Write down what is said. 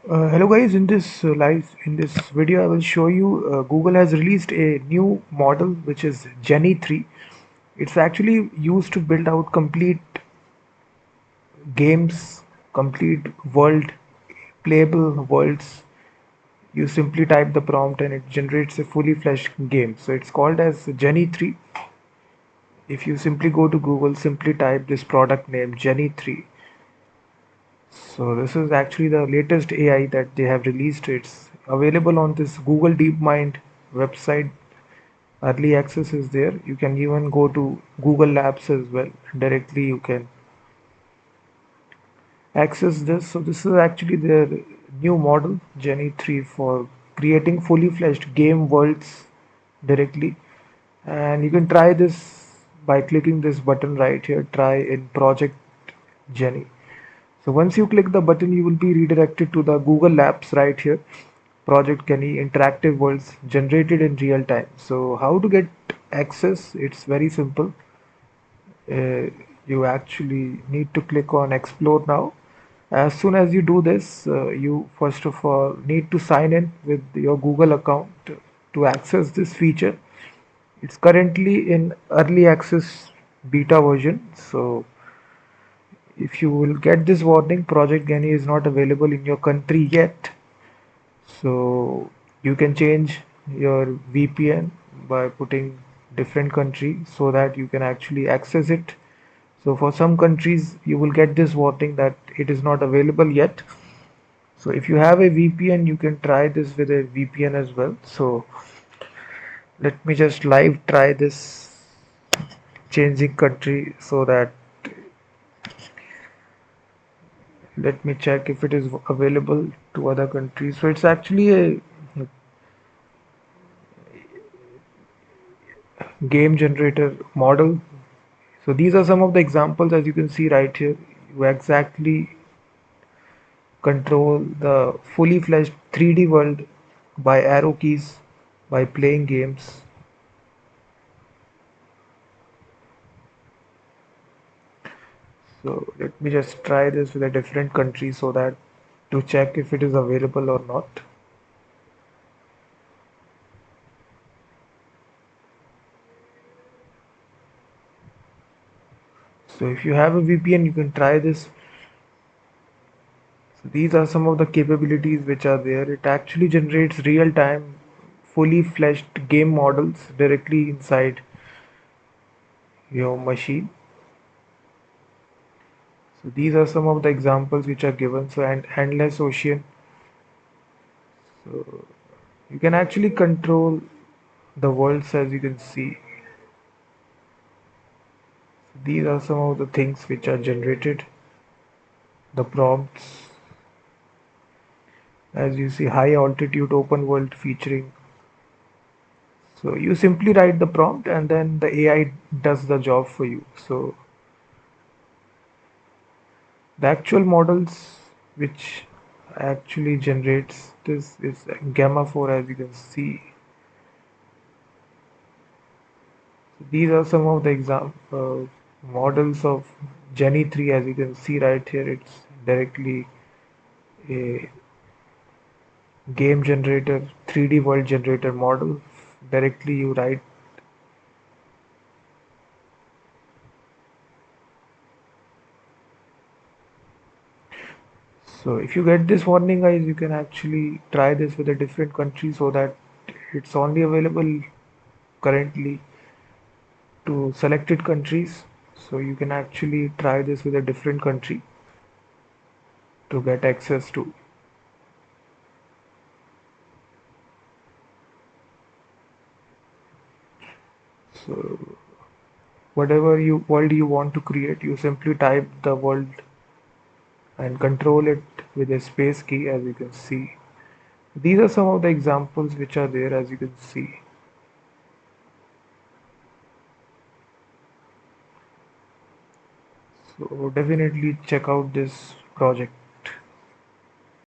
Hello guys, in this video I will show you Google has released a new model which is Genie 3. It's actually used to build out complete games, complete world, playable worlds. You simply type the prompt and it generates a fully fleshed game. So it's called as Genie 3. If you simply go to Google, simply type this product name Genie 3. So this is actually the latest AI that they have released. It's available on this Google DeepMind website. Early access is there. You can even go to Google Labs as well. Directly you can access this. So this is actually their new model, Genie 3, for creating fully fleshed game worlds directly. And you can try this by clicking this button right here, try in Project Genie. So once you click the button, you will be redirected to the Google Labs right here. Project Kenny interactive worlds generated in real time. So how to get access? It's very simple. Uh, you actually need to click on Explore now. As soon as you do this, you first of all need to sign in with your Google account to access this feature. It's currently in early access beta version. So if you will get this warning, Project Genie is not available in your country yet. So you can change your VPN by putting different country so that you can actually access it. So for some countries, you will get this warning that it is not available yet. So if you have a VPN, you can try this with a VPN as well. So let me just live try this changing country so that let me check if it is available to other countries. So it's actually a game generator model. So these are some of the examples as you can see right here. You exactly control the fully fleshed 3D world by arrow keys by playing games. So let me just try this with a different country so that to check if it is available or not. So if you have a VPN, you can try this. So these are some of the capabilities which are there. It actually generates real-time, fully fleshed game models directly inside your machine. So these are some of the examples which are given. So and endless ocean. So you can actually control the worlds as you can see. These are some of the things which are generated. The prompts, as you see, high altitude open world featuring. So you simply write the prompt and then the AI does the job for you. So the actual models which actually generates this is Gamma 4 as you can see. These are some of the example models of Genie 3 as you can see right here. It's directly a game generator, 3D world generator model. Directly you write. So if you get this warning guys, you can actually try this with a different country so that it's only available currently to selected countries. So you can actually try this with a different country to get access to. So whatever you world you want to create, you simply type the world and control it with a space key as you can see. These are some of the examples which are there as you can see. So definitely check out this project.